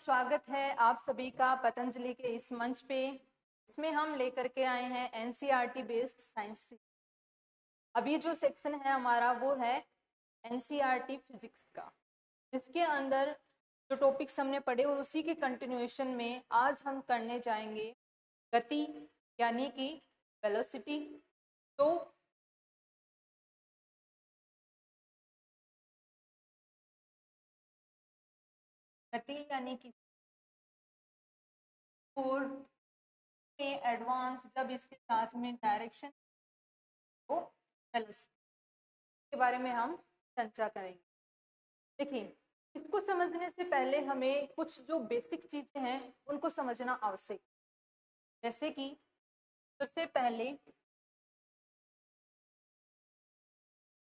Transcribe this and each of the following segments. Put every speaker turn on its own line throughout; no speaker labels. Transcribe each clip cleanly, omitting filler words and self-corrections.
स्वागत है आप सभी का पतंजलि के इस मंच पे। इसमें हम लेकर के आए हैं एनसीईआरटी बेस्ड साइंस। अभी जो सेक्शन है हमारा वो है एनसीईआरटी फिजिक्स का, जिसके अंदर जो टॉपिक्स हमने पढ़े और उसी के कंटिन्यूएशन में आज हम करने जाएंगे गति यानी कि वेलोसिटी। तो गति यानी कि और एडवांस जब इसके साथ में डायरेक्शन वो वेलोसिटी के बारे में हम चर्चा करेंगे। देखिए, इसको समझने से पहले हमें कुछ जो बेसिक चीजें हैं उनको समझना आवश्यक। जैसे कि सबसे पहले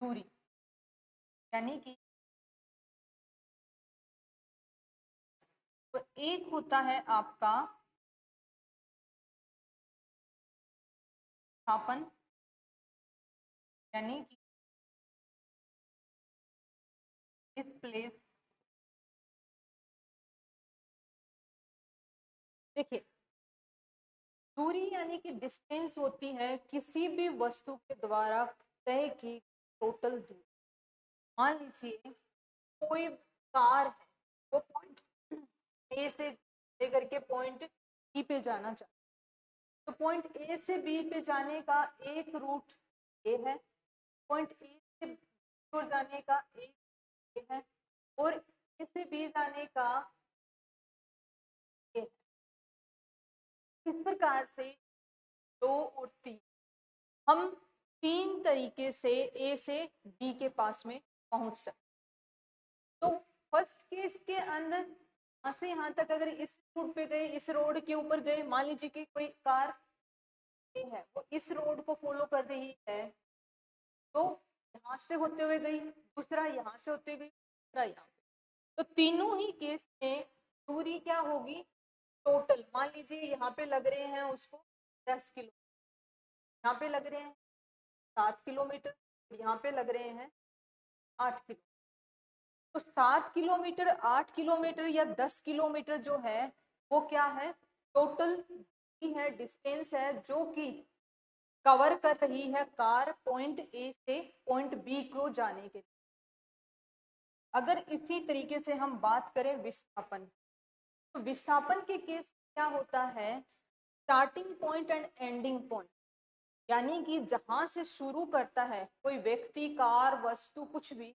दूरी यानी कि तो एक होता है आपका स्थापन यानी कि इस प्लेस। देखिए, दूरी यानी कि डिस्टेंस होती है किसी भी वस्तु के द्वारा तय की टोटल दूरी। मान लीजिए कोई कार है, वो पॉइंट ए से लेकर के पॉइंट बी पे जाना चाहती है, तो पॉइंट ए से बी पे जाने का एक रूट ए है, पॉइंट ए से बी और जाने का एक ए है, और ए से बी जाने का ए है। इस प्रकार से 2 और 3 हम 3 तरीके से ए से बी के पास में पहुंच सकते। तो फर्स्ट केस के अंदर यहाँ से यहाँ तक अगर इस रूट पे गए, इस रोड के ऊपर गए, मान लीजिए कि कोई कार है वो इस रोड को फॉलो कर रही है, तो यहाँ से होते हुए गई, दूसरा यहाँ से होते गई, दूसरा यहाँ पे, तो तीनों ही केस में दूरी क्या होगी टोटल। मान लीजिए यहाँ पे लग रहे हैं उसको 10 किलो, यहाँ पे लग रहे हैं 7 किलोमीटर, यहाँ पे लग रहे हैं 8 किलो। तो 7 किलोमीटर, 8 किलोमीटर या 10 किलोमीटर जो है वो क्या है, टोटल है, डिस्टेंस है जो कि कवर कर रही है कार पॉइंट ए से पॉइंट बी को जाने के लिए। अगर इसी तरीके से हम बात करें विस्थापन, तो विस्थापन के केस क्या होता है, starting point and ending point, यानी कि जहां से शुरू करता है कोई व्यक्ति, कार, वस्तु, कुछ भी,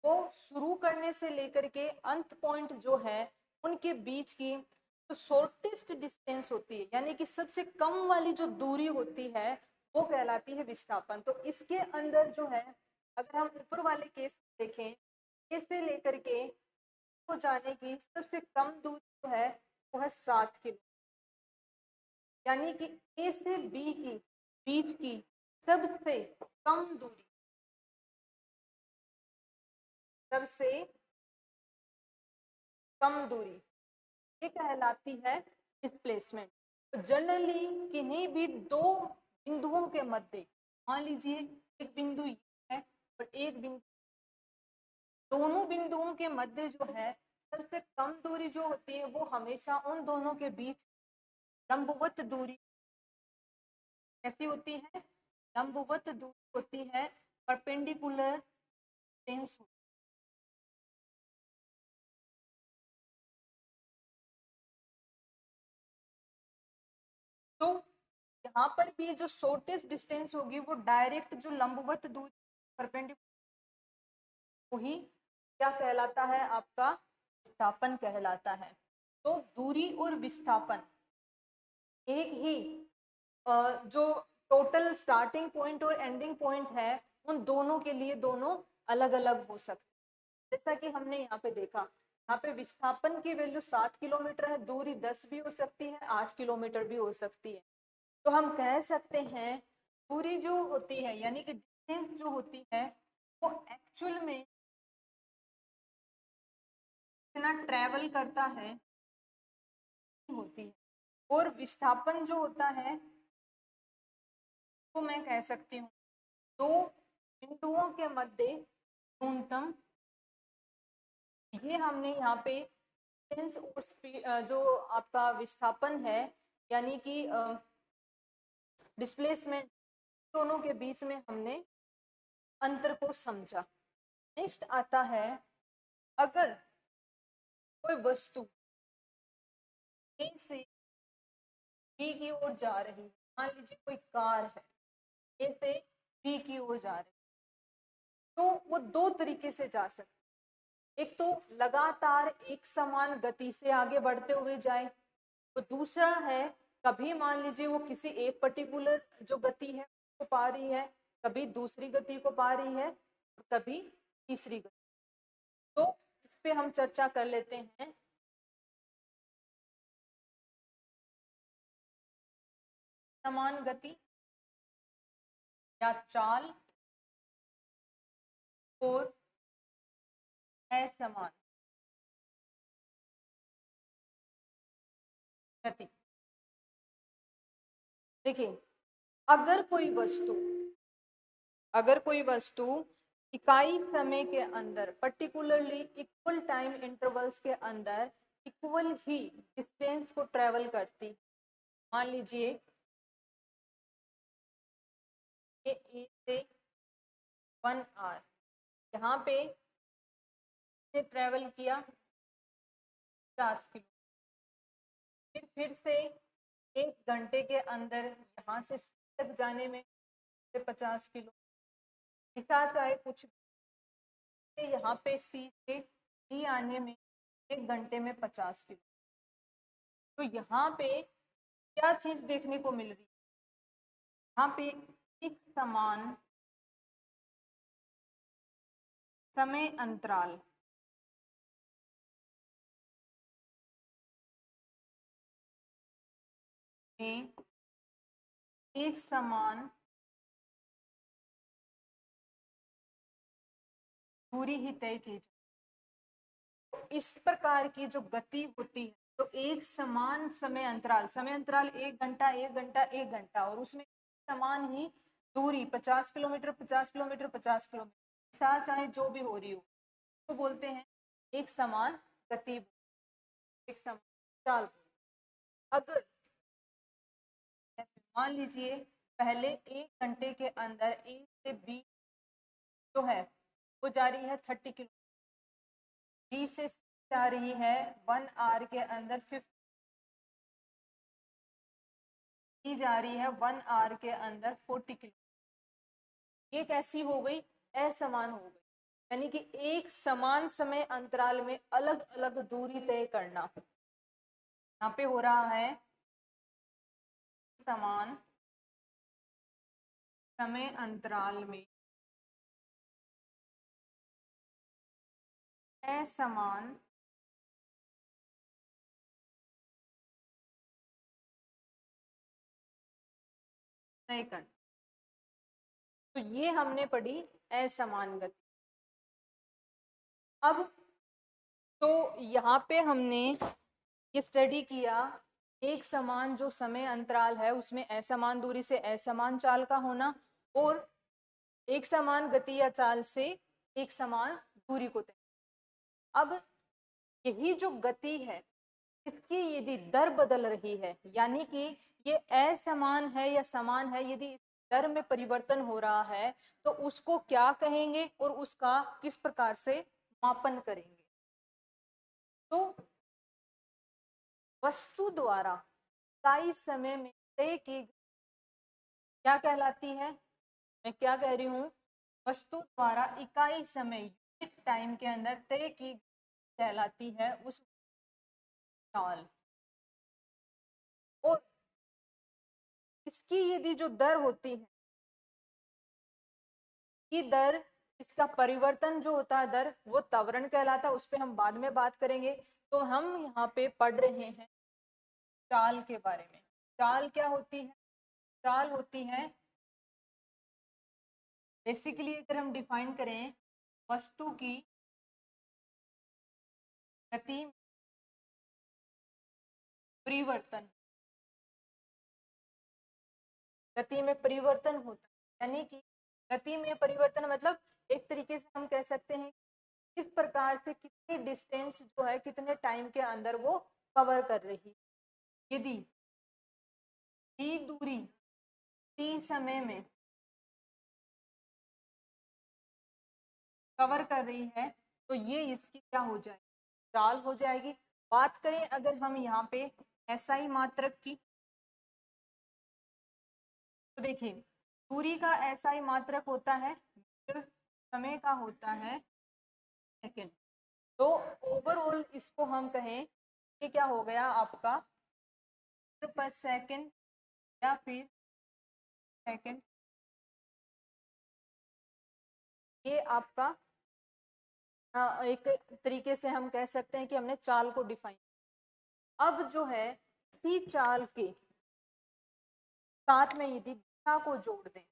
वो शुरू करने से लेकर के अंत पॉइंट जो है उनके बीच की जो शॉर्टेस्ट डिस्टेंस होती है, यानी कि सबसे कम वाली जो दूरी होती है वो कहलाती है विस्थापन। तो इसके अंदर जो है, अगर हम ऊपर वाले केस देखें, इससे लेकर के को जाने की सबसे कम दूरी जो है वो है 7 किलो, यानी कि ए से बी की बीच की सबसे कम दूरी, सबसे कम दूरी ये कहलाती है डिस्प्लेसमेंट। तो जनरली किन्हीं भी दो बिंदुओं के मध्य, मान लीजिए एक बिंदु ये है और एक बिंदु, दोनों बिंदुओं के मध्य जो है सबसे कम दूरी जो होती है वो हमेशा उन दोनों के बीच लंबवत दूरी कैसी होती है, लंबवत दूरी होती है, परपेंडिकुलर डिस्टेंस। तो यहाँ पर भी जो शॉर्टेस्ट डिस्टेंस होगी वो डायरेक्ट जो लंबवत दूरी परपेंडिकुलर, वही क्या कहलाता है, आपका विस्थापन कहलाता है। तो दूरी और विस्थापन एक ही जो टोटल स्टार्टिंग पॉइंट और एंडिंग पॉइंट है उन दोनों के लिए दोनों अलग अलग हो सकते। जैसा कि हमने यहाँ पे देखा, यहाँ पे विस्थापन की वैल्यू 7 किलोमीटर है, दूरी 10 भी हो सकती है, 8 किलोमीटर भी हो सकती है। तो हम कह सकते हैं दूरी जो होती है यानी कि डिस्टेंस जो होती है वो एक्चुअल में कितना ट्रेवल करता है होती है, और विस्थापन जो होता है तो मैं कह सकती हूँ दो बिंदुओं के मध्य न्यूनतम, ये हमने यहाँ पे डिस्टेंस और जो आपका विस्थापन है यानी कि डिस्प्लेसमेंट, दोनों के बीच में हमने अंतर को समझा। नेक्स्ट आता है, अगर कोई वस्तु ए से बी की ओर जा रही है, मान लीजिए कोई कार है ए से बी की ओर जा रही है, तो वो दो तरीके से जा सकती है। एक तो लगातार एक समान गति से आगे बढ़ते हुए जाए, तो दूसरा है कभी मान लीजिए वो किसी एक पर्टिकुलर जो गति है को पा रही है, कभी दूसरी गति को पा रही है और कभी तीसरी गति। तो इस पे हम चर्चा कर लेते हैं। समान गति या चाल और असमान गति। देखिए, अगर कोई वस्तु इकाई समय के अंदर पर्टिकुलरली इक्वल टाइम इंटरवल्स के अंदर इक्वल ही डिस्टेंस को ट्रेवल करती, मान लीजिए ए से 1 आवर, यहाँ पे ट्रेवल किया 50 किलोमीटर, फिर से 1 घंटे के अंदर यहाँ से तक जाने में 50 किलो, दिशा चाहे कुछ यहाँ पे सी से डी आने में 1 घंटे में 50 किलो। तो यहाँ पे क्या चीज देखने को मिल रही है, यहाँ पे एक समान समय अंतराल में एक समान दूरी ही तय की जाए। तो इस प्रकार की जो गति होती है, तो एक समान समय अंतराल 1 घंटा 1 घंटा 1 घंटा, और उसमें समान ही दूरी 50 किलोमीटर 50 किलोमीटर 50 किलोमीटर, दिशा चाहे जो भी हो रही हो, तो बोलते हैं एक समान गति, एक समान चाल। अगर मान लीजिए पहले 1 घंटे के अंदर ए से बी जो है वो जा रही है 30 किलोमीटर, बी से सी जा रही है 1 आवर के अंदर 50, सी जा रही है 1 आवर के अंदर 40 किलोमीटर। ये कैसी हो गई, असमान हो गई, यानी कि एक समान समय अंतराल में अलग अलग दूरी तय करना। यहाँ पे हो रहा है समान समय अंतराल में असमान तय करना। तो ये हमने पढ़ी असमान गति। अब तो यहाँ पे हमने ये स्टडी किया, एक समान जो समय अंतराल है उसमें असमान दूरी से असमान चाल का होना, और एक समान गति या चाल से एक समान दूरी को तय। अब यही जो गति है इसकी यदि दर बदल रही है, यानी कि ये असमान है या समान है, यदि दर में परिवर्तन हो रहा है तो उसको क्या कहेंगे और उसका किस प्रकार से मापन करेंगे। तो वस्तु द्वारा इकाई समय में तय की क्या कहलाती है, मैं क्या कह रही हूँ, वस्तु द्वारा इकाई समय यूनिट टाइम के अंदर तय की कहलाती है उस चाल। और इसकी यदि जो दर होती है, की दर, इसका परिवर्तन जो होता है दर, वो त्वरण कहलाता है, उस पर हम बाद में बात करेंगे। तो हम यहाँ पे पढ़ रहे हैं चाल के बारे में। चाल क्या होती है, चाल होती है बेसिकली अगर हम डिफाइन करें वस्तु की गति परिवर्तन, गति में परिवर्तन होता है, यानी कि गति में परिवर्तन मतलब एक तरीके से हम कह सकते हैं इस प्रकार से कितनी डिस्टेंस जो है कितने टाइम के अंदर वो कवर कर रही है। यदि दी दूरी टी समय में कवर कर रही है तो ये इसकी क्या हो जाएगी, चाल हो जाएगी। बात करें अगर हम यहाँ पे एसआई मात्रक की, तो देखिए दूरी का एसआई मात्रक होता है मीटर, समय का होता है सेकेंड। तो ओवरऑल इसको हम कहें कि क्या हो गया आपका मीटर पर सेकेंड या फिर सेकेंड, ये आपका एक तरीके से हम कह सकते हैं कि हमने चाल को डिफाइन। अब जो है इसी चाल के साथ में यदि दिशा को जोड़ दें,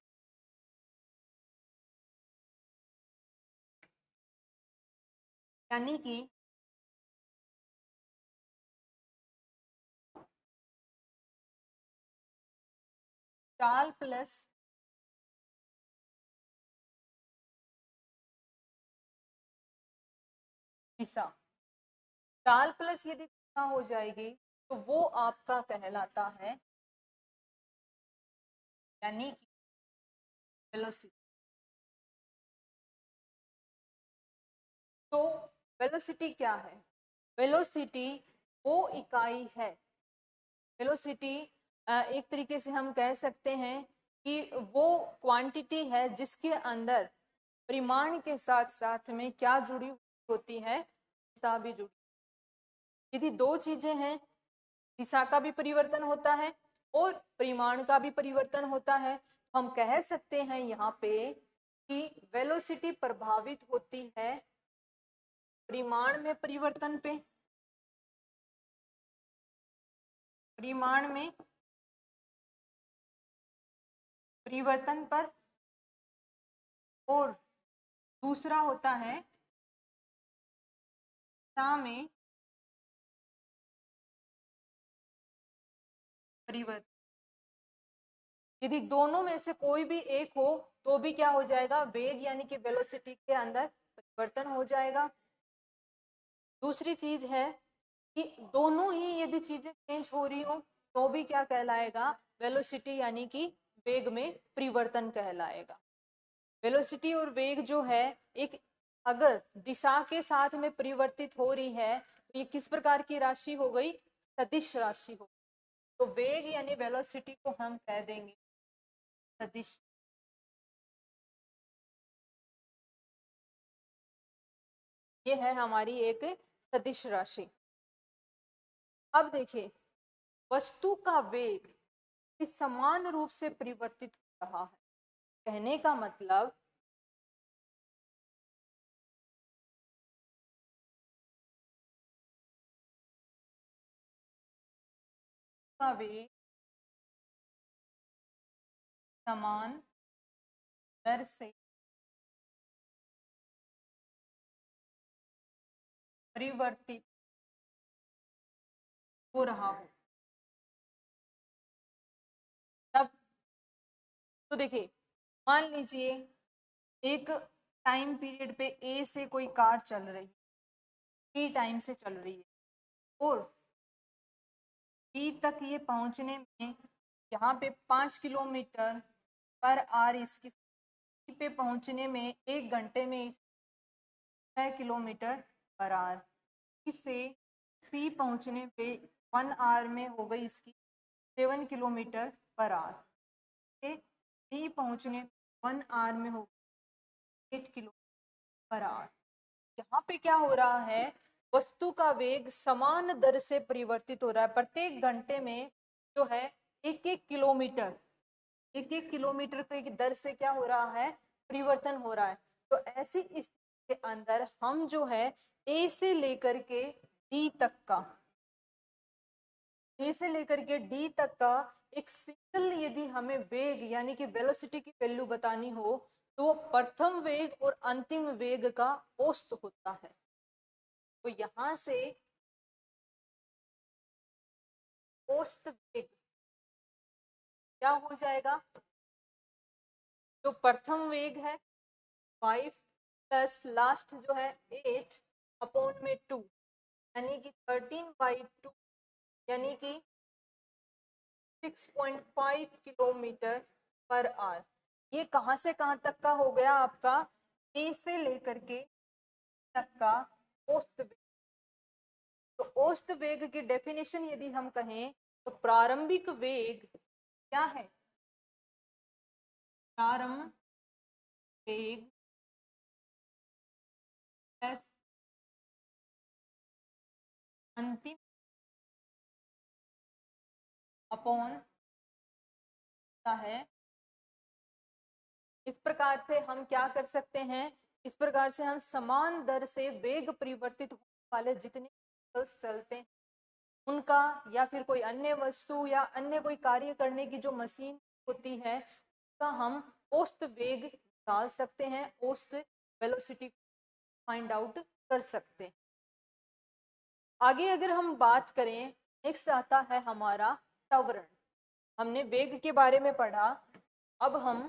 यानी कि चाल प्लस दिशा, चाल प्लस यदि दिशा हो जाएगी तो वो आपका कहलाता है यानी कि वेलोसिटी। तो वेलोसिटी क्या है, वेलोसिटी वो इकाई है, वेलोसिटी एक तरीके से हम कह सकते हैं कि वो क्वांटिटी है जिसके अंदर परिमाण के साथ साथ में क्या जुड़ी होती है, दिशा भी जुड़ी। यदि दो चीजें हैं, दिशा का भी परिवर्तन होता है और परिमाण का भी परिवर्तन होता है, हम कह सकते हैं यहाँ पे कि वेलोसिटी प्रभावित होती है परिमाण में परिवर्तन पे, परिमाण में परिवर्तन पर, और दूसरा होता है दिशा में परिवर्तन। यदि दोनों में से कोई भी एक हो तो भी क्या हो जाएगा, वेग यानी कि वेलोसिटी के अंदर परिवर्तन हो जाएगा। दूसरी चीज है कि दोनों ही यदि चीजें चेंज हो रही हो तो भी क्या कहलाएगा, वेलोसिटी यानी कि वेग में परिवर्तन कहलाएगा। वेलोसिटी और वेग जो है एक अगर दिशा के साथ में परिवर्तित हो रही है तो ये किस प्रकार की राशि हो गई, सदिश राशि हो। तो वेग यानी वेलोसिटी को हम कह देंगे सदिश। ये है हमारी एक सदिश राशि। अब देखिए वस्तु का वेग इस समान रूप से परिवर्तित हो रहा है, कहने का मतलब का वेग समान दर से परिवर्तित हो रहा हो। तब तो देखिए मान लीजिए एक टाइम पीरियड पे ए से कोई कार चल रही, टी टाइम से चल रही है और बी तक ये पहुंचने में यहाँ पे 5 किलोमीटर पर आर इसकी पे पहुंचने में 1 घंटे में 6 किलोमीटर पर आर, इससे सी पहुंचने पे 1 आवर में हो गई इसकी 7 किलोमीटर पर आर, डी पहुंचने 1 आवर में हो 8 किलोमीटर पर आवर। यहाँ पे क्या हो रहा है, वस्तु का वेग समान दर से परिवर्तित हो रहा है, प्रत्येक घंटे में जो है 1 1 किलोमीटर 1 1 किलोमीटर की दर से क्या हो रहा है, परिवर्तन हो रहा है। तो ऐसी स्थिति के अंदर हम जो है ए से लेकर के डी तक का, ए से लेकर के डी तक का एक सिंगल यदि हमें वेग यानी कि वेलोसिटी की वैल्यू बतानी हो तो वो प्रथम वेग और अंतिम वेग का औसत होता है। तो यहां से औसत वेग क्या हो जाएगा, जो प्रथम वेग है 5 प्लस लास्ट जो है 8/2 यानी कि 13/2 यानी कि 6.5 किलोमीटर पर आवर। ये कहाँ से कहाँ तक का हो गया आपका, ए से लेकर के तक का औसत वेग। तो औसत वेग की डेफिनेशन यदि हम कहें तो प्रारंभिक वेग क्या है, प्रारंभ वेग प्लस अंतिम अपॉन है। इस प्रकार से हम क्या कर सकते हैं, इस प्रकार से हम समान दर से वेग परिवर्तित होने वाले जितने चलते हैं उनका, या फिर कोई अन्य वस्तु या अन्य कोई कार्य करने की जो मशीन होती है उसका हम औसत वेग निकाल सकते हैं, औसत वेलोसिटी फाइंड आउट कर सकते हैं। आगे अगर हम बात करें, नेक्स्ट आता है हमारा त्वरण। हमने वेग के बारे में पढ़ा, अब हम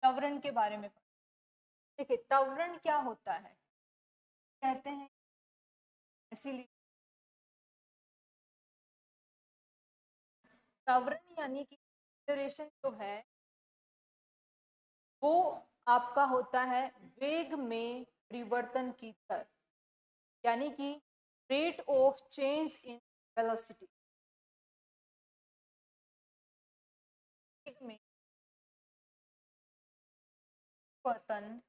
त्वरण के बारे में पढ़ा। देखिए त्वरण क्या होता है, कहते हैं इसीलिए त्वरण यानी कि एक्सेलरेशन जो है वो आपका होता है वेग में परिवर्तन की दर, यानी कि rate of change in velocity. वेग में परिवर्तन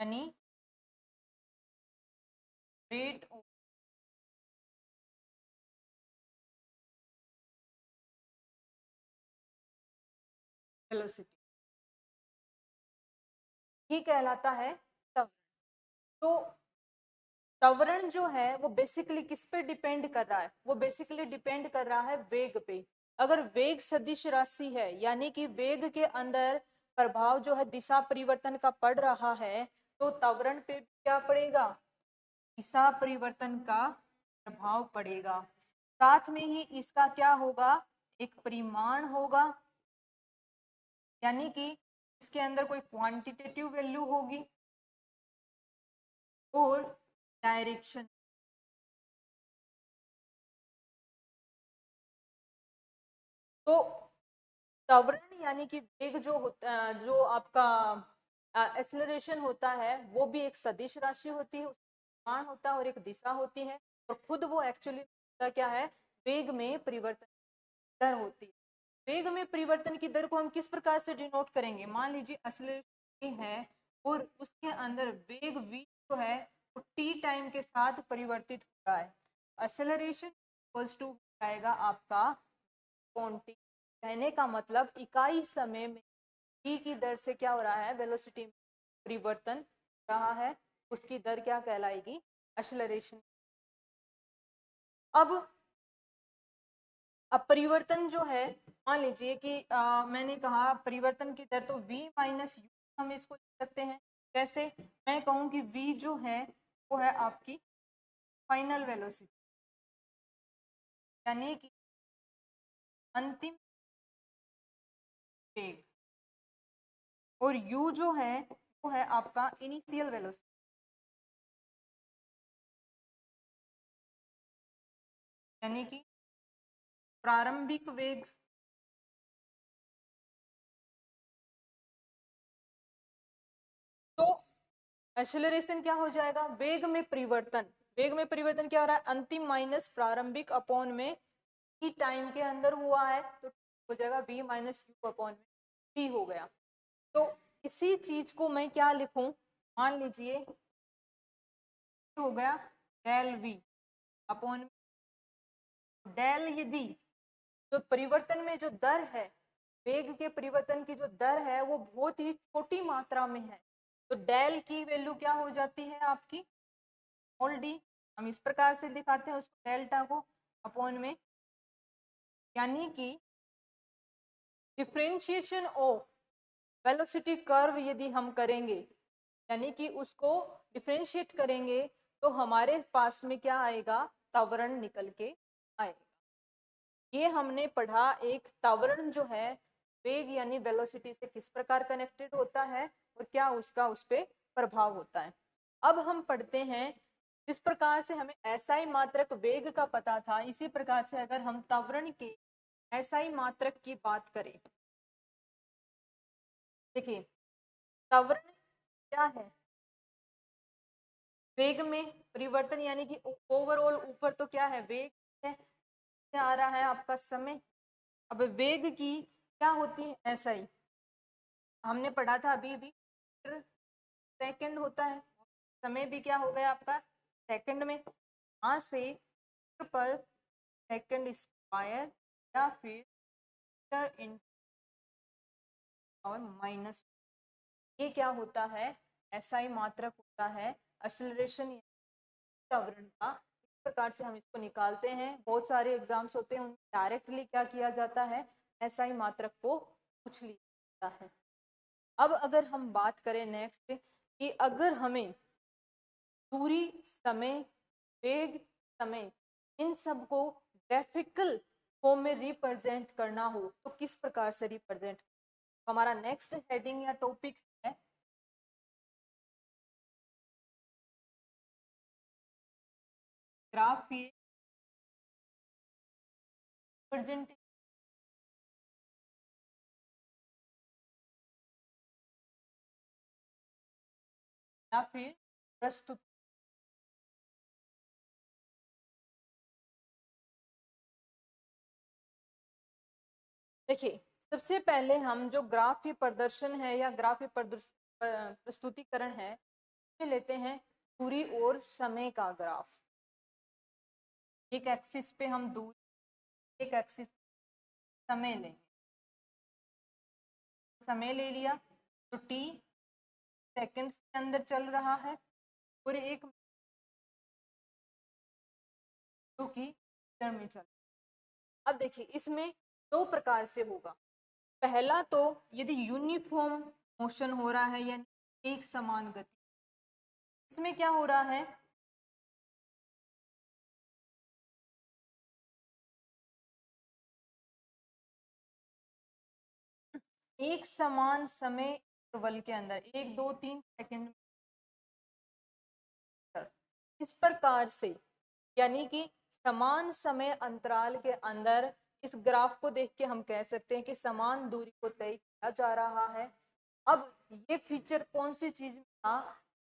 यानी रेट ऑफ वेलोसिटी, ये कहलाता है त्वरण। तो त्वरण जो है वो बेसिकली किस पे डिपेंड कर रहा है, वो बेसिकली डिपेंड कर रहा है वेग पे। अगर वेग सदिश राशि है यानी कि वेग के अंदर प्रभाव जो है दिशा परिवर्तन का पड़ रहा है, तो त्वरण पे क्या पड़ेगा, दिशा परिवर्तन का प्रभाव पड़ेगा। साथ में ही इसका क्या होगा, एक परिमाण होगा, यानी कि इसके अंदर कोई क्वांटिटेटिव वैल्यू होगी और डायरेक्शन। तो त्वरण यानी कि वेग जो होता है, जो आपका एक्सेलरेशन होता है वो भी एक सदिश राशि होती है, परिमाण होता है और एक दिशा होती है, और खुद वो एक्चुअली क्या है, वेग में परिवर्तन दर होती है। वेग में परिवर्तन की दर को हम किस प्रकार से डिनोट करेंगे, मान लीजिए एक्सेलरेशन है और उसके अंदर वेग v जो है वो t टाइम के साथ परिवर्तित हो रहा है। एक्सेलरेशन इक्वल्स टू आएगा आपका क्वांटिटी, कहने का मतलब इकाई समय में t की दर से क्या हो रहा है, वेलोसिटी में परिवर्तन हो रहा है, उसकी दर क्या कहलाएगी, एक्सेलरेशन। अब परिवर्तन जो है, मान लीजिए कि मैंने कहा परिवर्तन की दर, तो v माइनस यू हम इसको लिख सकते हैं। कैसे, मैं कहूँ कि v जो है वो है आपकी फाइनल वेलोसिटी, यानी कि अंतिम वेग, और u जो है वो है आपका इनिशियल वेलोसिटी, यानी कि प्रारंभिक वेग। तो एक्सेलरेशन क्या हो जाएगा, वेग में परिवर्तन, वेग में परिवर्तन क्या हो रहा है, अंतिम माइनस प्रारंभिक अपॉन में टी टाइम के अंदर हुआ है, तो हो जाएगा v माइनस यू अपॉन में टी हो गया। तो इसी चीज को मैं क्या लिखूं, मान लीजिए हो गया डेल v अपॉन डेल, यदि तो परिवर्तन में जो दर है, वेग के परिवर्तन की जो दर है वो बहुत ही छोटी मात्रा में है, तो डेल की वैल्यू क्या हो जाती है आपकी स्मॉल डी। हम इस प्रकार से दिखाते हैं उसको, डेल्टा को अपॉन में, यानी कि डिफरेंशिएशन ऑफ वेलोसिटी कर्व यदि हम करेंगे, यानी कि उसको डिफरेंशिएट करेंगे, तो हमारे पास में क्या आएगा, त्वरण निकल के आएगा। ये हमने पढ़ा एक त्वरण जो है वेग यानी वेलोसिटी से किस प्रकार कनेक्टेड होता है और क्या उसका उस पर प्रभाव होता है। अब हम पढ़ते हैं जिस प्रकार से हमें एसआई मात्रक वेग का पता था, इसी प्रकार से अगर हम त्वरण के एसआई मात्रक की बात करें, देखिए त्वरण क्या है, वेग में परिवर्तन यानी कि ओवरऑल ऊपर तो क्या है वेग है, आ रहा है आपका समय। अब वेग की क्या होती है एसआई, हमने पढ़ा था अभी भी सेकंड होता है, समय भी क्या हो गया आपका सेकंड में, यहाँ से पर सेकंड स्क्वायर या फिर इन और माइनस, ये क्या होता है एसआई मात्रक होता है एक्सेलरेशन त्वरण का। इस प्रकार से हम इसको निकालते हैं, बहुत सारे एग्जाम्स होते हैं उनमें डायरेक्टली क्या किया जाता है एसआई मात्रक को पूछ लिया जाता है। अब अगर हम बात करें नेक्स्ट कि अगर हमें दूरी समय वेग समय इन सब को ग्राफिकल फॉर्म में रिप्रेजेंट करना हो तो किस प्रकार से रिप्रेजेंट, हमारा नेक्स्ट हेडिंग या टॉपिक है ग्राफ रिप्रेजेंट या फिर प्रस्तुत। देखिए सबसे पहले हम जो ग्राफीय प्रदर्शन है या ग्राफीय प्रस्तुतिकरण है में लेते हैं दूरी और समय का ग्राफ। एक एक्सिस पे हम दूरी, एक एक्सिस समय लेंगे, समय ले लिया तो टी सेकंड्स के अंदर चल रहा है और एक जो कि मीटर में चल। अब देखिए इसमें दो प्रकार से होगा, पहला तो यदि यूनिफॉर्म मोशन हो रहा है यानी एक समान गति, इसमें क्या हो रहा है एक समान समय इंटरवल के अंदर 1 2 3 सेकंड, इस प्रकार से यानी कि समान समय अंतराल के अंदर इस ग्राफ को देख के हम कह सकते हैं कि समान दूरी को तय किया जा रहा है। अब ये फीचर कौन सी चीज में था,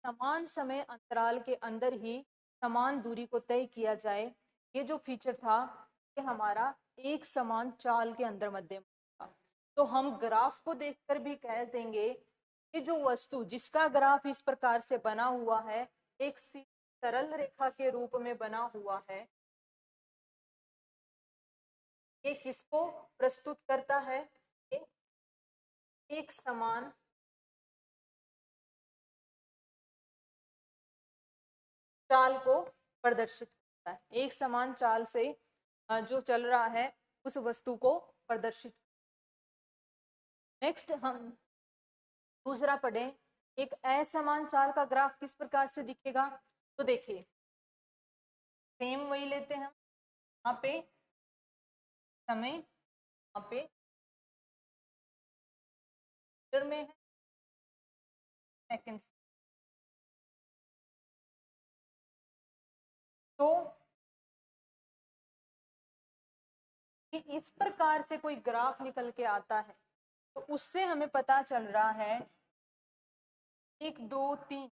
समान समय अंतराल के अंदर ही समान दूरी को तय किया जाए, ये जो फीचर था ये हमारा एक समान चाल के अंदर मध्यम था। तो हम ग्राफ को देखकर भी कह देंगे कि जो वस्तु जिसका ग्राफ इस प्रकार से बना हुआ है एक सरल रेखा के रूप में बना हुआ है, ये किसको प्रस्तुत करता है, ये एक समान चाल को प्रदर्शित करता है, एक समान चाल से जो चल रहा है उस वस्तु को प्रदर्शित। नेक्स्ट हम दूसरा पढ़ें, एक असमान चाल का ग्राफ किस प्रकार से दिखेगा, तो देखिए सेम वही लेते हैं, यहाँ पे समय, यहाँ पे में है सेकंड्स, तो कि इस प्रकार से कोई ग्राफ निकल के आता है तो उससे हमें पता चल रहा है 1 2 3,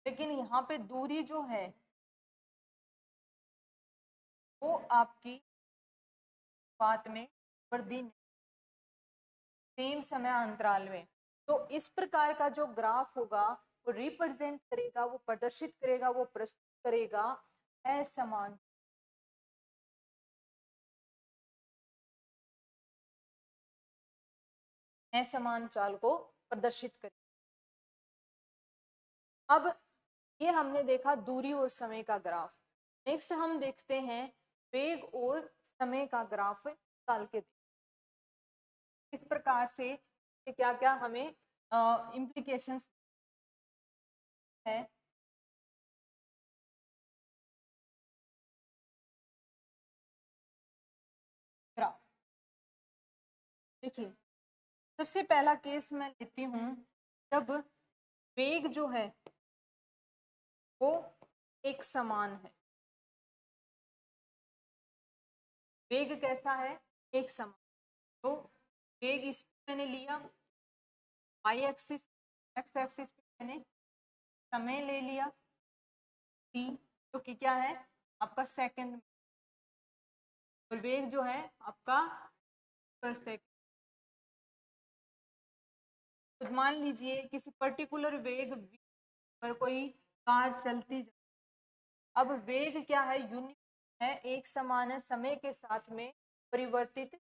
लेकिन यहाँ पे दूरी जो है वो आपकी बात में वृद्धि सेम समय अंतराल में, तो इस प्रकार का जो ग्राफ होगा वो रिप्रेजेंट करेगा, वो प्रदर्शित करेगा, वो प्रस्तुत करेगा असमान, असमान चाल को प्रदर्शित करेगा। अब ये हमने देखा दूरी और समय का ग्राफ। नेक्स्ट हम देखते हैं वेग और समय का ग्राफ निकाल के इस प्रकार से क्या क्या हमें इम्प्लीकेशंस है। ग्राफ देखिए, सबसे पहला केस मैं लेती हूँ जब वेग जो है वो एक समान है। वेग कैसा है? एक समान। तो वेग इस पे मैंने लिया, y एक्सिस, x एक्सिस पे मैंने समय ले लिया t, जो कि क्या है आपका सेकंड, और वेग जो है आपका पर सेकंड। तो मान लीजिए किसी पर्टिकुलर वेग v पर कोई कार चलती अब वेग क्या है? यूनिट है, एक समान है, समय के साथ में परिवर्तित।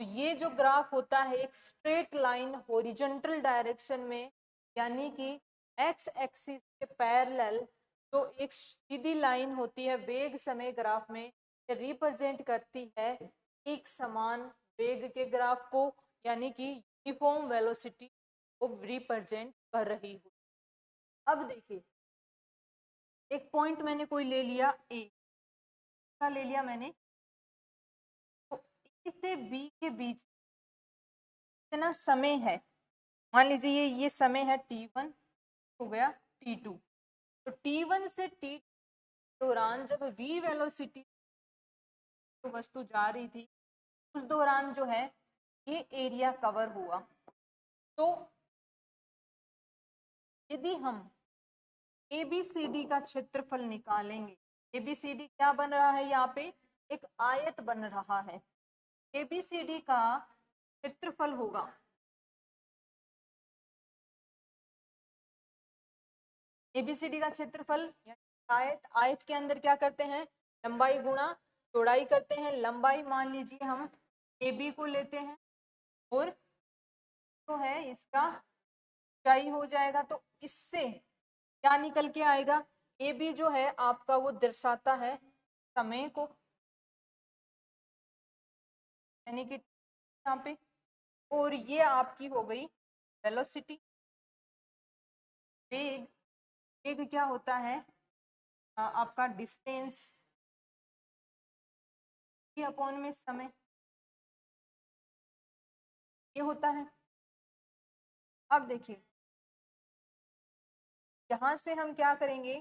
तो ये जो ग्राफ होता है एक स्ट्रेट लाइन हॉरिजॉन्टल डायरेक्शन में, यानी कि एक्स एक्सिस के पैरेलल तो एक सीधी लाइन होती है वेग समय ग्राफ में, ये रिप्रेजेंट करती है एक समान वेग के ग्राफ को, यानी कि यूनिफॉर्म वेलोसिटी को रिप्रेजेंट कर रही हो। अब देखिए, एक पॉइंट मैंने कोई ले लिया ए का, ले लिया मैंने, तो ए से बी के बीच कितना समय है? मान लीजिए ये समय है t1, हो गया t2। तो t1 से t दौरान जब v वेलोसिटी तो वस्तु जा रही थी, उस दौरान जो है ये एरिया कवर हुआ। तो यदि हम ABCD का क्षेत्रफल निकालेंगे, ABCD क्या बन रहा है? यहाँ पे एक आयत बन रहा है। ABCD का क्षेत्रफल होगा, ABCD का क्षेत्रफल आयत, आयत के अंदर क्या करते हैं? लंबाई गुणा चौड़ाई करते हैं। लंबाई मान लीजिए हम AB को लेते हैं और तो है इसका ऊंचाई हो जाएगा। तो इससे क्या निकल के आएगा? AB जो है आपका वो दर्शाता है समय को, यानी कि यहाँ पे, और ये आपकी हो गई वेलोसिटी। वेग, वेग क्या होता है? आपका डिस्टेंस अपॉन में समय, ये होता है। अब देखिए, यहां से हम क्या करेंगे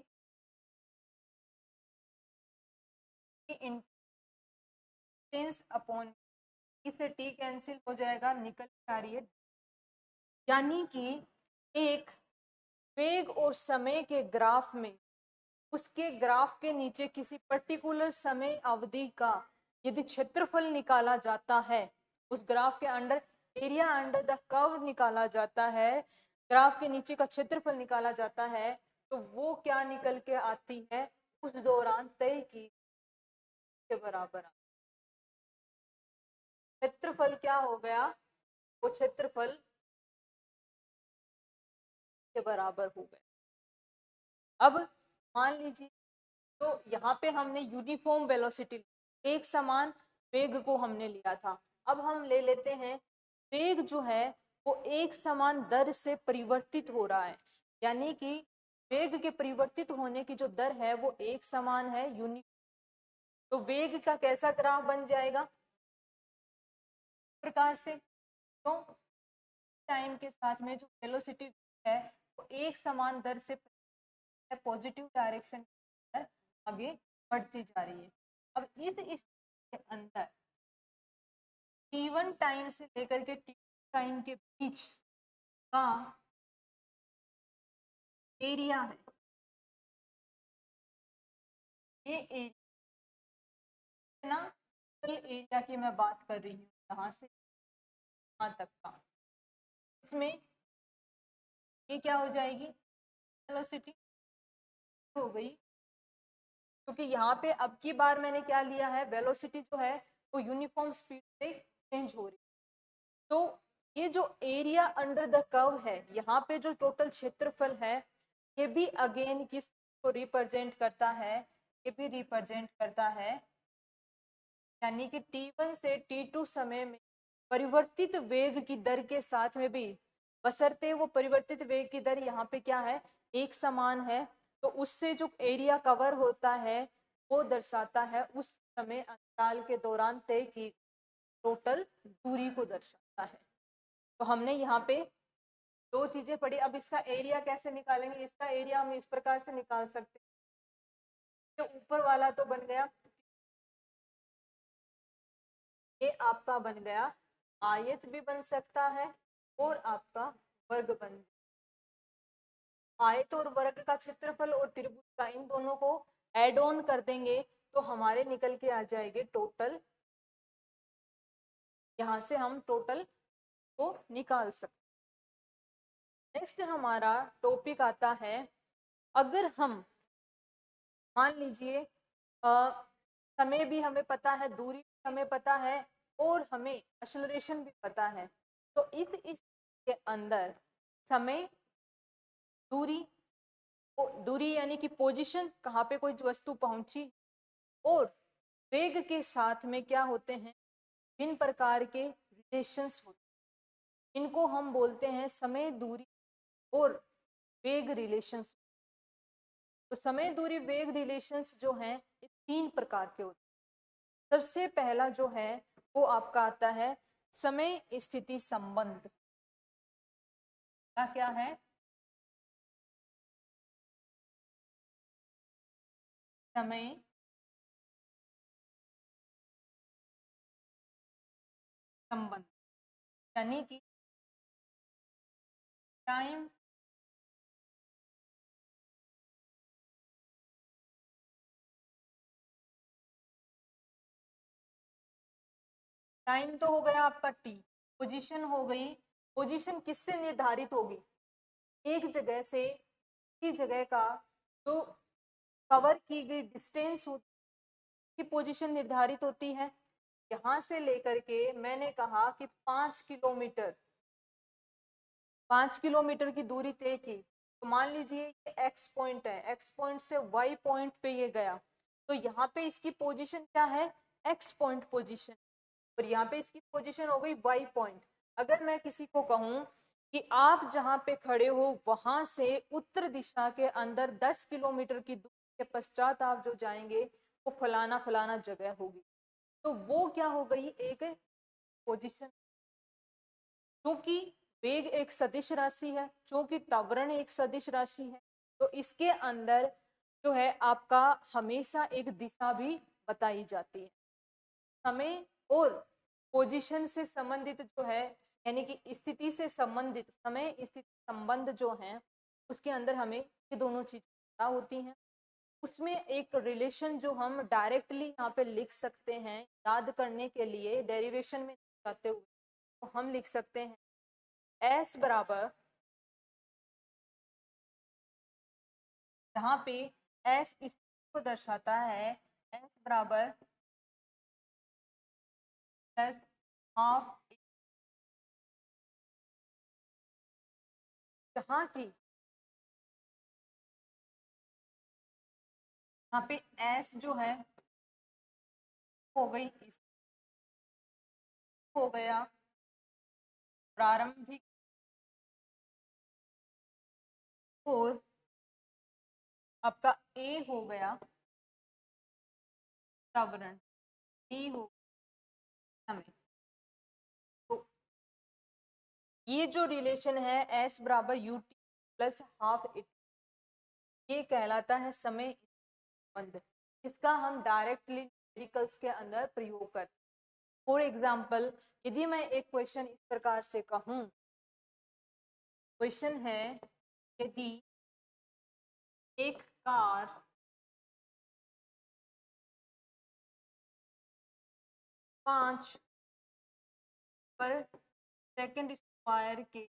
कि इंटेंस अपॉन इसे टी कैंसिल हो जाएगा, निकल के आ रही है, यानी कि एक वेग और समय के ग्राफ में उसके ग्राफ के नीचे किसी पर्टिकुलर समय अवधि का यदि क्षेत्रफल निकाला जाता है, उस ग्राफ के under area under the curve निकाला जाता है, ग्राफ के नीचे का क्षेत्रफल निकाला जाता है, तो वो क्या निकल के आती है? उस दौरान तय की के बराबर। क्षेत्रफल क्या हो गया? वो क्षेत्रफल के बराबर हो गया। अब मान लीजिए, तो यहाँ पे हमने यूनिफॉर्म वेलोसिटी, एक समान वेग को हमने लिया था। अब हम ले लेते हैं वेग जो है वो एक समान दर से परिवर्तित हो रहा है, यानी कि वेग के परिवर्तित होने की जो दर है वो एक समान है यूनि। तो वेग का कैसा ग्राफ बन जाएगा? प्रकार से, तो टाइम के साथ में जो वेलोसिटी है वो एक समान दर से पॉजिटिव डायरेक्शन पर आगे बढ़ती जा रही है। अब इस के अंदर t1 टाइम से लेकर के t टाइम के बीच का एरिया है, ये एरिया ना, कुल एरिया की मैं बात कर रही हूँ, यहाँ से यहाँ तक का, इसमें ये क्या हो जाएगी? वेलोसिटी हो गई, क्योंकि यहाँ पे अब की बार मैंने क्या लिया है? वेलोसिटी जो है वो यूनिफॉर्म स्पीड से चेंज हो रही। तो ये जो एरिया अंडर द कर्व है, यहाँ पे जो टोटल क्षेत्रफल है, ये भी अगेन किस को रिप्रेजेंट करता है? ये भी रिप्रेजेंट करता है, यानी कि t1 से t2 समय में परिवर्तित वेग की दर के साथ में भी, बशर्ते वो परिवर्तित वेग की दर यहाँ पे क्या है? एक समान है, तो उससे जो एरिया कवर होता है वो दर्शाता है उस समय अंतराल के दौरान तय की टोटल दूरी को दर्शाता है। तो हमने यहाँ पे दो चीजें पढ़ी। अब इसका एरिया कैसे निकालेंगे? इसका एरिया हम इस प्रकार से निकाल सकते हैं। तो ऊपर वाला तो बन गया, ये आपका बन गया आयत भी बन सकता है और आपका वर्ग बन, आयत और वर्ग का क्षेत्रफल और त्रिभुज का, इन दोनों को ऐड ऑन कर देंगे तो हमारे निकल के आ जाएंगे टोटल। यहाँ से हम टोटल को निकाल सकते। नेक्स्ट हमारा टॉपिक आता है, अगर हम मान लीजिए समय भी हमें पता है, दूरी भी हमें पता है और हमें एक्सेलरेशन भी पता है, तो इस के अंदर समय, दूरी यानी कि पोजीशन, कहाँ पे कोई वस्तु पहुंची, और वेग के साथ में क्या होते हैं, भिन्न प्रकार के रिलेशंस होते हैं। इनको हम बोलते हैं समय, दूरी और वेग रिलेशंस। तो समय, दूरी, वेग रिलेशंस जो हैं ये तीन प्रकार के होते हैं। सबसे पहला जो है वो आपका आता है समय स्थिति संबंध। क्या है? समय संबंध यानी कि टाइम टाइम तो हो गया आपका टी, पोजीशन हो गई। पोजीशन किससे निर्धारित होगी? एक जगह से दूसरी जगह का जो कवर की गई डिस्टेंस की पोजीशन निर्धारित होती है। यहाँ से लेकर के मैंने कहा कि 5 किलोमीटर की दूरी तय की, तो मान लीजिए ये एक्स पॉइंट है, एक्स पॉइंट से वाई पॉइंट पे ये गया, तो यहाँ पे इसकी पोजीशन क्या है? एक्स पॉइंट पोजीशन, और यहाँ पे इसकी पोजीशन हो गई वाई पॉइंट। अगर मैं किसी को कहूँ कि आप जहाँ पे खड़े हो वहां से उत्तर दिशा के अंदर 10 किलोमीटर की दूरी के पश्चात आप जो जाएंगे वो फलाना फलाना जगह होगी, तो वो क्या हो गई? एक पोजीशन। क्योंकि वेग एक सदिश राशि है, क्योंकि त्वरण एक सदिश राशि है, तो इसके अंदर जो है आपका हमेशा एक दिशा भी बताई जाती है। समय और पोजीशन से संबंधित जो है, यानी कि स्थिति से संबंधित समय स्थिति संबंध जो है, उसके अंदर हमें ये दोनों चीजें पता होती हैं। उसमें एक रिलेशन जो हम डायरेक्टली यहाँ पे लिख सकते हैं याद करने के लिए, डेरिवेशन में जाते हुए, तो हम लिख सकते हैं S बराबर, जहाँ पे S को दर्शाता है, S बराबर प्लस हाफ, जहाँ की यहाँ पे S जो है हो गई, हो गया प्रारंभिक, और आपका A हो गया त्वरण, D हो समय। तो ये जो रिलेशन है S बराबर UT प्लस हाफ इट, ये कहलाता है समय संबंध। इसका हम डायरेक्टली न्यूमेरिकल्स के अंदर प्रयोग करते हैं। फॉर एग्जाम्पल, यदि मैं एक क्वेश्चन इस प्रकार से कहूँ, क्वेश्चन है यदि एक कार 5 पर सेकंड स्क्वायर के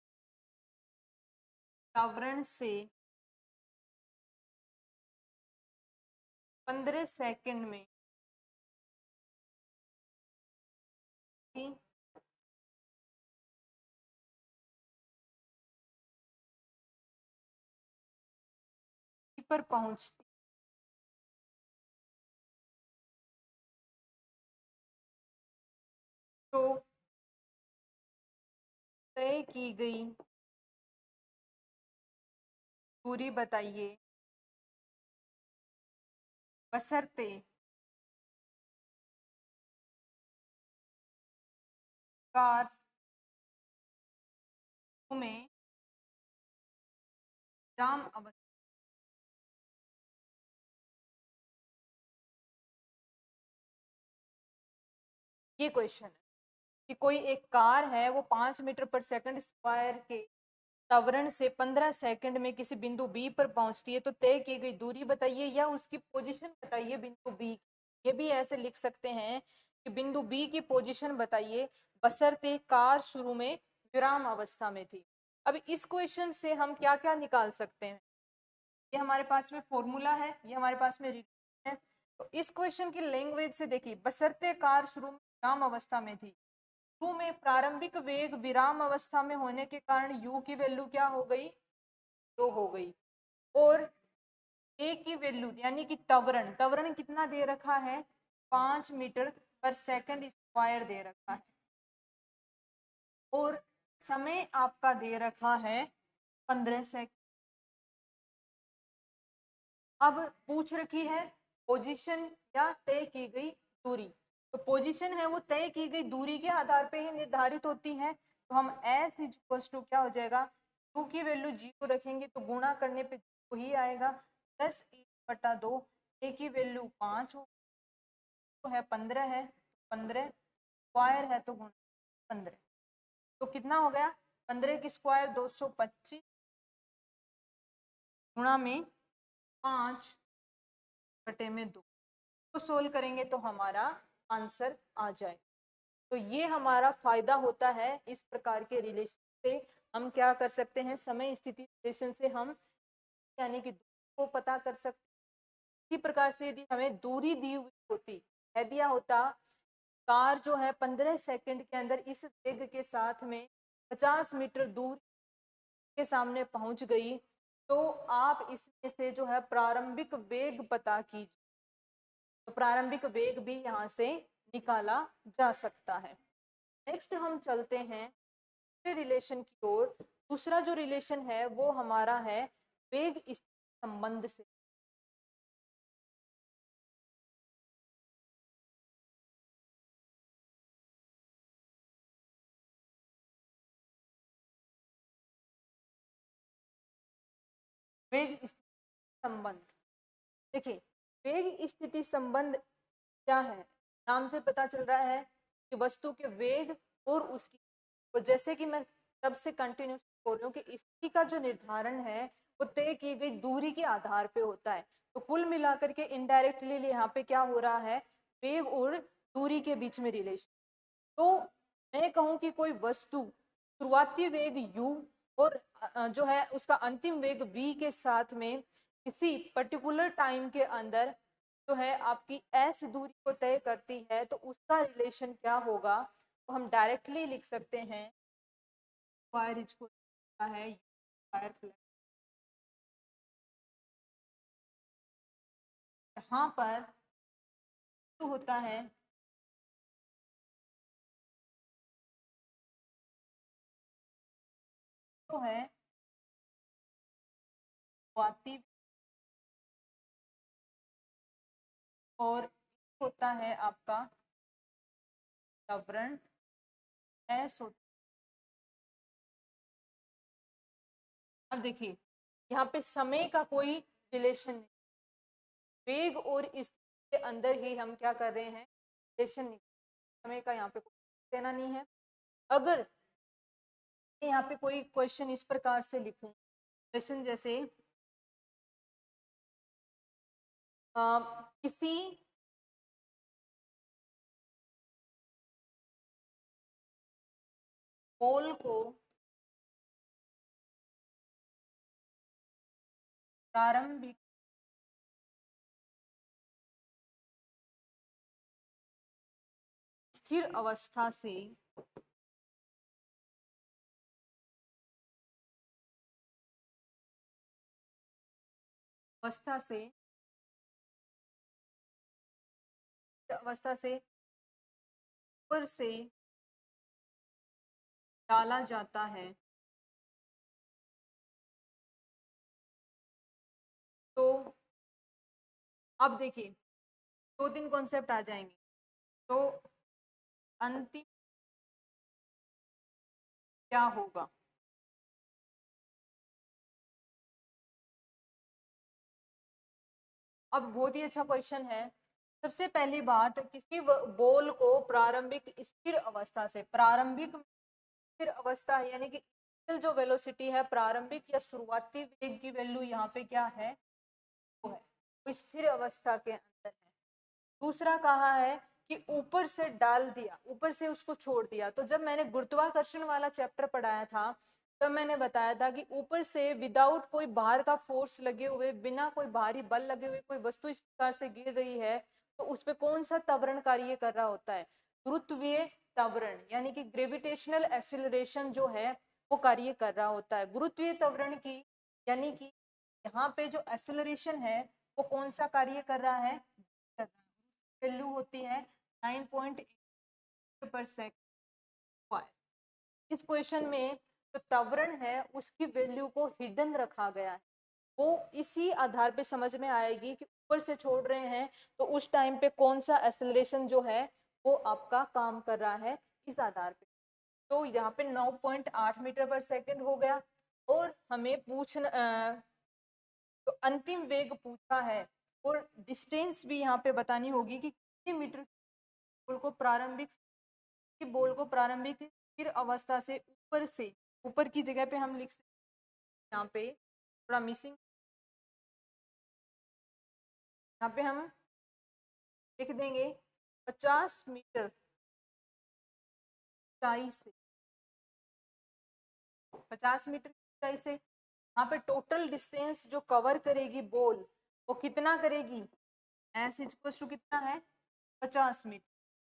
त्वरण से 15 सेकंड में पर पहुंचती, तो तय की गई दूरी बताइए, बशर्ते कार में विराम अवस्था, ये क्वेश्चन है कि कोई एक कार है वो 5 मीटर/सेकंड स्क्वायर के त्वरण से 15 सेकंड में किसी बिंदु बी पर पहुंचती है, तो तय की गई दूरी बताइए या उसकी पोजीशन बताइए बिंदु बी। ये भी ऐसे लिख सकते हैं कि बिंदु बी की पोजीशन बताइए बशर्ते कार शुरू में विराम अवस्था में थी। अब इस क्वेश्चन से हम क्या क्या निकाल सकते हैं, ये हमारे पास में फॉर्मूला है, ये हमारे पास में रिलेशन है। तो इस क्वेश्चन की लैंग्वेज से देखिए, बशर्ते कार शुरू में विराम अवस्था में थी, शुरू में प्रारंभिक वेग विराम अवस्था में होने के कारण u की वैल्यू क्या हो गई, 2 हो गई, और a की वैल्यू यानी कि त्वरण, त्वरण कितना दे रखा है, 5 मीटर/सेकंड स्क्वायर दे रखा है, और समय आपका दे रखा है 15 सेकंड। अब पूछ रखी है पोजीशन या तय की गई दूरी, तो पोजीशन है वो तय की गई दूरी के आधार पे ही निर्धारित होती है। तो हम s इक्वल्स टू क्या हो जाएगा, u की वैल्यू 0 रखेंगे तो गुणा करने पे वही आएगा, प्लस 1/2, a की वैल्यू 5 हो, तो है 15 है, 15 स्क्वायर है तो गुणा 15, तो कितना हो गया, 15 की स्क्वायर 225 गुणा में 5/2, तो सोल्व करेंगे तो हमारा आंसर आ जाए। तो ये हमारा फायदा होता है इस प्रकार के रिलेशन से, हम क्या कर सकते हैं, समय स्थिति रिलेशन से हम यानी कि दूरी को पता कर सकते हैं। इसी प्रकार से यदि हमें दूरी दी हुई होती है, दिया होता कार जो है 15 सेकंड के अंदर इस वेग के साथ में 50 मीटर दूर के सामने पहुंच गई, तो आप इसमें से जो है प्रारंभिक वेग पता कीजिए, तो प्रारंभिक वेग भी यहाँ से निकाला जा सकता है। नेक्स्ट हम चलते हैं दूसरे रिलेशन की ओर। दूसरा जो रिलेशन है वो हमारा है वेग स्थिति संबंध से। वेग स्थिति संबंध, देखिए वेग स्थिति संबंध क्या है, नाम से पता चल रहा है कि वस्तु के वेग और उसकी, और जैसे कि मैं तब से कंटिन्यूस बोल रही हूँ कि स्थिति का जो निर्धारण है वो तय की गई दूरी के आधार पे होता है। तो कुल मिलाकर के इनडायरेक्टली यहाँ पे क्या हो रहा है, वेग और दूरी के बीच में रिलेशन। तो मैं कहूँ कि कोई वस्तु शुरुआती वेग u और जो है उसका अंतिम वेग v के साथ में किसी पर्टिकुलर टाइम के अंदर जो है आपकी s दूरी को तय करती है, तो उसका रिलेशन क्या होगा, तो हम डायरेक्टली लिख सकते हैं स्क्वायर इक्वल है स्क्वायर प्लस, यहाँ पर तो होता है तो है वाती, और होता है आपका त्वरण s होता। अब देखिए यहाँ पे समय का कोई रिलेशन नहीं, वेग और स्थिति के अंदर ही हम क्या कर रहे हैं, रिलेशन नहीं, समय का यहाँ पे कोई देना नहीं है। अगर यहाँ पे कोई क्वेश्चन इस प्रकार से लिखूं, क्वेश्चन जैसे किसी बॉल को प्रारंभिक स्थिर अवस्था से ऊपर से डाला जाता है, तो अब देखिए 2-3 कॉन्सेप्ट आ जाएंगे। तो अंतिम क्या होगा? अब बहुत ही अच्छा क्वेश्चन है। सबसे पहली बात, किसी बॉल को प्रारंभिक स्थिर अवस्था से, प्रारंभिक स्थिर अवस्था यानी कि जो वेलोसिटी है, प्रारंभिक या शुरुआती वेग की वैल्यू यहाँ पे क्या है, वो है, वो स्थिर अवस्था के अंदर है। दूसरा कहा है कि ऊपर से डाल दिया, ऊपर से उसको छोड़ दिया। तो जब मैंने गुरुत्वाकर्षण वाला चैप्टर पढ़ाया था तब मैंने बताया था कि ऊपर से विदाउट कोई बाहर का फोर्स लगे हुए, बिना कोई बाहरी बल लगे हुए कोई वस्तु इस प्रकार से गिर रही है तो उस पर कौन सा त्वरण कार्य कर रहा होता है? गुरुत्वीय त्वरण, यानी कि ग्रेविटेशनल एक्सीलरेशन जो है वो कार्य कर रहा होता है। गुरुत्वीय त्वरण की यानी कि यहाँ पे जो एक्सीलरेशन है वो कौन सा कार्य कर रहा है? वैल्यू होती है 9.8 पर सेकंड। इस क्वेश्चन में जो त्वरण है उसकी वैल्यू को हिडन रखा गया है, वो इसी आधार पे समझ में आएगी कि ऊपर से छोड़ रहे हैं तो उस टाइम पे कौन सा एक्सेलरेशन जो है वो आपका काम कर रहा है, इस आधार पे। तो यहाँ पे 9.8 मीटर पर सेकंड हो गया। और हमें पूछना तो अंतिम वेग पूछा है और डिस्टेंस भी यहाँ पे बतानी होगी कि कितने मीटर बॉल को प्रारंभिक स्थिर अवस्था से ऊपर से, ऊपर की जगह पे हम लिख सकते हैं, यहाँ पे थोड़ा मिसिंग, यहाँ पे हम लिख देंगे 50 मीटर ऊंचाई से, 50 मीटर ऊंचाई से। यहाँ पे टोटल डिस्टेंस जो कवर करेगी बॉल वो कितना करेगी? एस इक्वल टू कितना है? 50 मीटर।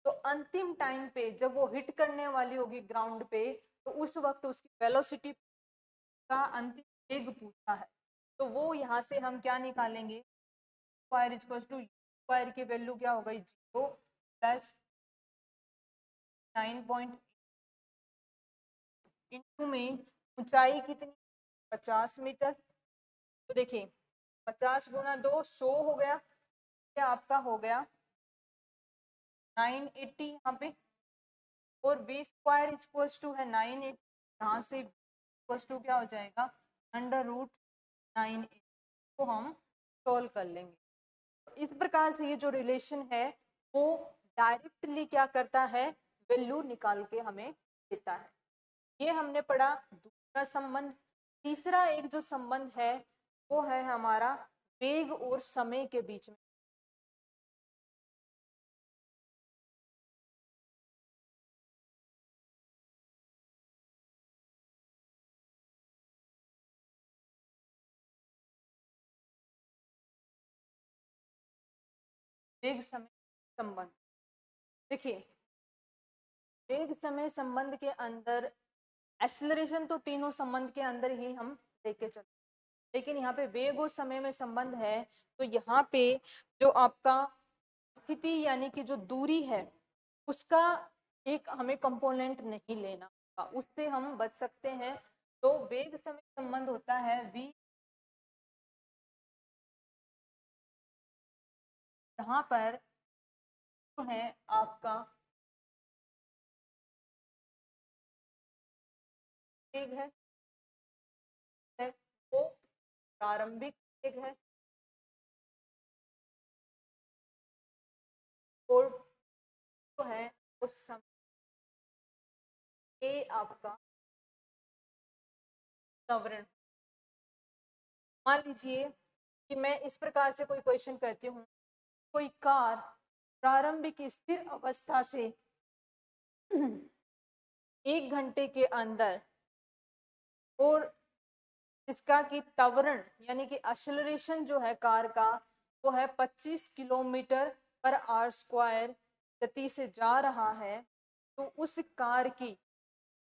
तो अंतिम टाइम पे जब वो हिट करने वाली होगी ग्राउंड पे तो उस वक्त उसकी वेलोसिटी का अंतिम वेग पूछा है। तो वो यहाँ से हम क्या निकालेंगे? स्क्वायर इक्वल टू स्क्वायर की वैल्यू क्या हो गई? 0 प्लस 9.8 इंटू में ऊंचाई कितनी? 50 मीटर। तो देखिए 50 गुना 2 100 हो गया, क्या आपका हो गया 980 यहाँ पे। और बी स्क्वायर इक्वल टू है 980, यहाँ से इक्वल टू क्या हो जाएगा? √980 को हम सोल्व कर लेंगे। इस प्रकार से ये जो रिलेशन है वो डायरेक्टली क्या करता है? वैल्यू निकाल के हमें देता है। ये हमने पढ़ा दूसरा संबंध। तीसरा एक जो संबंध है वो है हमारा वेग और समय के बीच में। वेग समय संबंध, देखिए वेग समय संबंध के अंदर एक्सेलरेशन तो तीनों संबंध के अंदर ही हम लेके चलते, लेकिन यहाँ पे वेग और समय में संबंध है तो यहाँ पे जो आपका स्थिति यानी कि जो दूरी है उसका एक हमें कंपोनेंट नहीं लेना होगा, उससे हम बच सकते हैं। तो वेग समय संबंध होता है v, यहाँ पर जो है आपका वेग है वो प्रारंभिक वेग है और जो है उस समय आपका त्वरण। मान लीजिए कि मैं इस प्रकार से कोई क्वेश्चन करती हूँ, कोई कार प्रारंभिक स्थिर अवस्था से 1 घंटे के अंदर और इसका की त्वरण यानी कि एक्सेलरेशन जो है कार का वो है 25 किलोमीटर पर आवर स्क्वायर गति से जा रहा है, तो उस कार की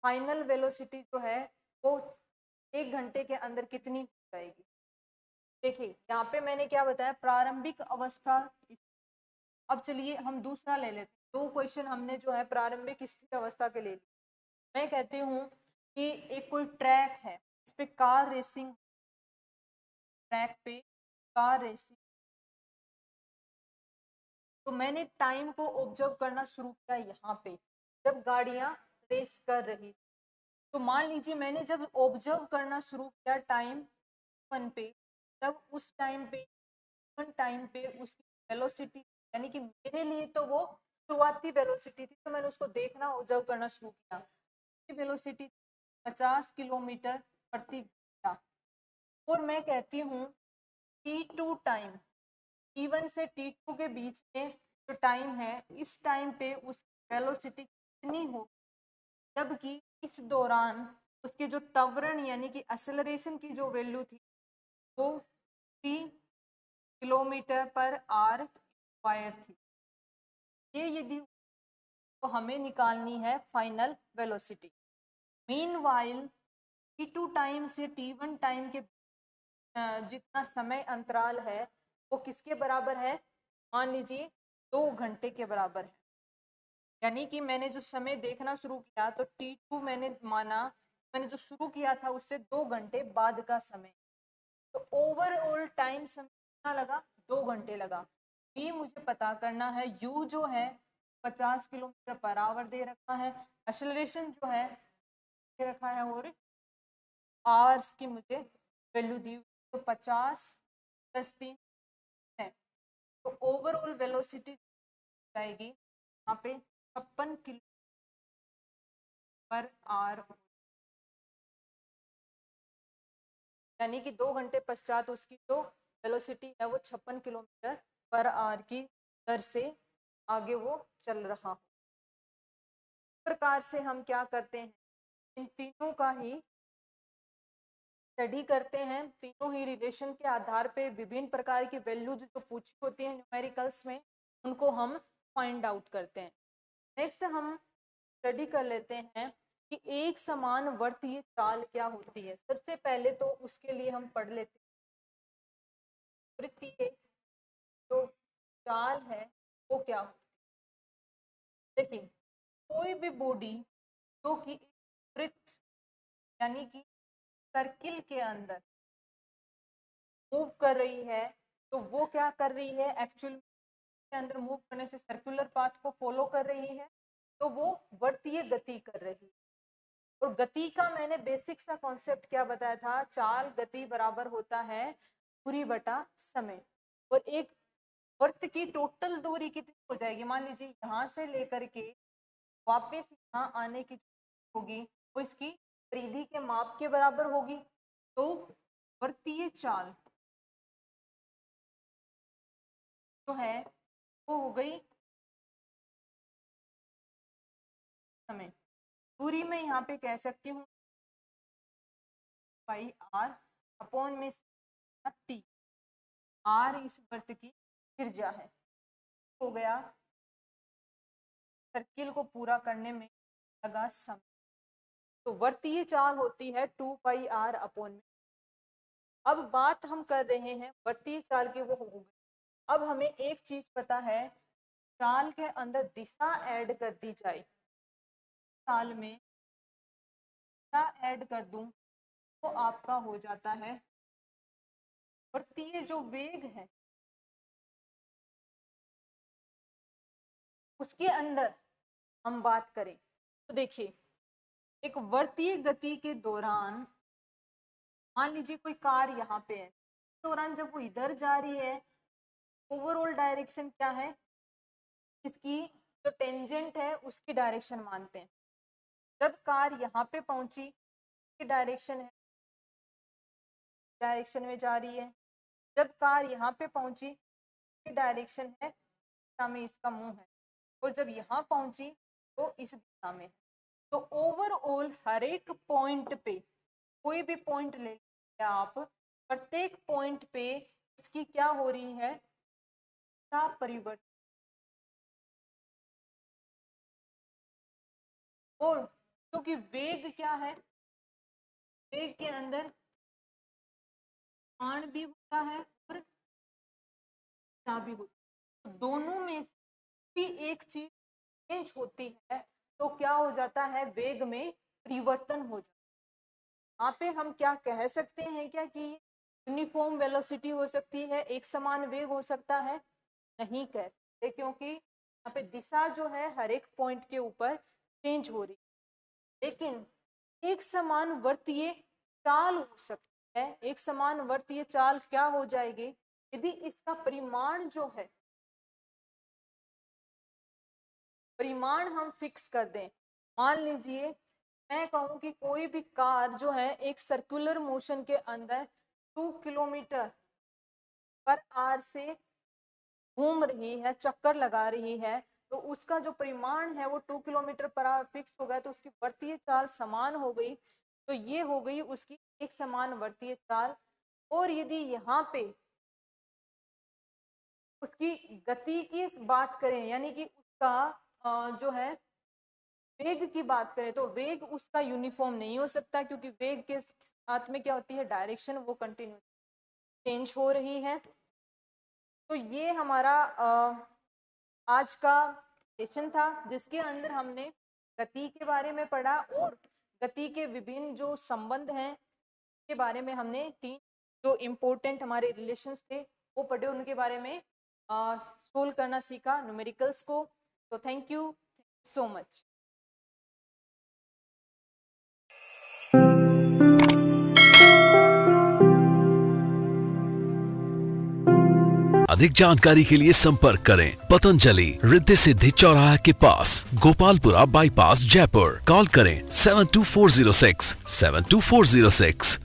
फाइनल वेलोसिटी जो है वो 1 घंटे के अंदर कितनी हो जाएगी? देखिए यहाँ पे मैंने क्या बताया, प्रारंभिक अवस्था। अब चलिए हम दूसरा ले लेते हैं। दो क्वेश्चन हमने जो है प्रारंभिक स्थिर अवस्था के ले लिए। मैं कहती हूँ कि एक कोई ट्रैक है, इस पे कार रेसिंग, ट्रैक पे कार रेसिंग, तो मैंने टाइम को ऑब्जर्व करना शुरू किया यहाँ पे जब गाड़ियां रेस कर रही। तो मान लीजिए मैंने जब ऑब्जर्व करना शुरू किया टाइम 1 पे, तब उस टाइम पे उसकी वेलोसिटी, यानी कि मेरे लिए तो वो शुरुआती वेलोसिटी थी, तो मैंने उसको देखना ऑब्जर्व करना शुरू किया। वेलोसिटी 50 किलोमीटर प्रति घंटा, और मैं कहती हूँ T2 टाइम, T1 से T2 के बीच में जो टाइम है, इस टाइम पे उसकी वेलोसिटी कितनी हो, जबकि इस दौरान उसके जो त्वरण यानी कि एक्सेलरेशन की जो वैल्यू थी वो 3 किलोमीटर पर आर स्क्वायर थी। ये यदि तो हमें निकालनी है final velocity. Meanwhile T2 time से T1 टाइम के जितना समय अंतराल है वो किसके बराबर है, मान लीजिए 2 घंटे के बराबर है। यानी कि मैंने जो समय देखना शुरू किया तो T2 मैंने माना, मैंने जो शुरू किया था उससे 2 घंटे बाद का समय, तो ओवरऑल टाइम समय कितना लगा, 2 घंटे लगा। ये मुझे पता करना है, U जो है 50 किलोमीटर पर आवर दे रखा है, एक्सेलरेशन जो है दे रखा है, और आवर्स की मुझे वैल्यू दी, तो 50 + 3 है, तो ओवरऑल वेलोसिटी जाएगी यहाँ पे 56 किलोमीटर पर आवर, यानी कि 2 घंटे पश्चात उसकी जो वेलोसिटी है वो 56 किलोमीटर पर आवर की दर से आगे वो चल रहा हो। इस प्रकार से हम क्या करते हैं, इन तीनों का ही स्टडी करते हैं, तीनों ही रिलेशन के आधार पे विभिन्न प्रकार की वैल्यूज जो पूछी होती हैं न्यूमेरिकल्स में, उनको हम फाइंड आउट करते हैं। नेक्स्ट हम स्टडी कर लेते हैं कि एक समान वर्तीय चाल क्या होती है। सबसे पहले तो उसके लिए हम पढ़ लेते हैं वृत्तीय जो चाल है वो क्या होती है। देखिए, कोई भी बॉडी जो कि वृत्त यानी कि सर्किल के अंदर मूव कर रही है, तो वो क्या कर रही है, एक्चुअल के अंदर मूव करने से सर्कुलर पाथ को फॉलो कर रही है, तो वो वर्तीय गति कर रही है। और गति का मैंने बेसिक सा कॉन्सेप्ट क्या बताया था, चाल गति बराबर होता है दूरी बटा समय। और एक वर्त की टोटल दूरी कितनी हो जाएगी, मान लीजिए यहाँ से लेकर के वापस यहाँ आने की होगी, वो इसकी परिधि के माप के बराबर होगी। तो वर्तीय चाल जो है वो हो गई समय। दूरी में यहाँ पे कह सकती हूँ पाई आर अपॉन में टी, आर इस वर्त की त्रिज्या है, हो गया सर्किल को पूरा करने में लगा समय। तो वर्तीय चाल होती है 2 पाई आर अपॉन में। अब बात हम कर रहे हैं वर्तीय चाल की, वो हो गई। अब हमें एक चीज पता है, चाल के अंदर दिशा ऐड कर दी जाए, चाल में दिशा ऐड कर दूं तो आपका हो जाता है वर्तीय जो वेग है उसके अंदर हम बात करें तो देखिए, एक वर्तीय गति के दौरान मान लीजिए कोई कार यहाँ पे है, दौरान जब वो इधर जा रही है, ओवरऑल डायरेक्शन क्या है, इसकी जो टेंजेंट है उसकी डायरेक्शन मानते हैं। जब कार यहाँ पे पहुंची, डायरेक्शन है, डायरेक्शन में जा रही है। जब कार यहाँ पे पहुंची, डायरेक्शन है, दिशा में इसका मुंह है, और जब यहाँ पहुंची तो इस दिशा में है। तो ओवरऑल हर एक पॉइंट पे, कोई भी पॉइंट ले लीजिए आप, प्रत्येक पॉइंट पे इसकी क्या हो रही है, दिशा परिवर्तन। और क्योंकि वेग क्या है, वेग के अंदर मान भी होता है और दिशा भी होती है, तो दोनों में भी एक चीज चेंज होती है तो क्या हो जाता है, वेग में परिवर्तन हो जाता है। यहाँ पे हम क्या कह सकते हैं क्या कि यूनिफॉर्म वेलोसिटी हो सकती है, एक समान वेग हो सकता है, नहीं कह सकते, क्योंकि यहाँ पे दिशा जो है हर एक पॉइंट के ऊपर चेंज हो रही है। लेकिन एक समान वर्तीय चाल हो सकती है। एक समान वर्तीय चाल क्या हो जाएगी, यदि इसका परिमाण जो है, परिमाण हम फिक्स कर दें। मान लीजिए मैं कहूं कि कोई भी कार जो है एक सर्कुलर मोशन के अंदर 2 किलोमीटर पर आवर से घूम रही है, चक्कर लगा रही है, तो उसका जो परिमाण है वो 2 किलोमीटर पर आवर फिक्स हो गया, तो उसकी वर्तीय चाल समान हो गई। तो ये हो गई उसकी एक समान वर्तीय चाल। और यदि यहाँ पे उसकी गति की बात करें, यानी कि उसका जो है वेग की बात करें, तो वेग उसका यूनिफॉर्म नहीं हो सकता, क्योंकि वेग के साथ में क्या होती है, डायरेक्शन वो कंटिन्यू चेंज हो रही है। तो ये हमारा आज का सेशन था, जिसके अंदर हमने गति के बारे में पढ़ा और गति के विभिन्न जो संबंध हैं के बारे में हमने 3 जो इम्पोर्टेंट हमारे रिलेशंस थे वो पढ़े, उनके बारे में सोल्व करना सीखा, न्यूमेरिकल्स को। तो थैंक यू सो मच।
अधिक जानकारी के लिए संपर्क करें पतंजलि, रिद्धि सिद्धि चौराहा के पास, गोपालपुरा बाईपास, जयपुर। कॉल करें 72406 72406।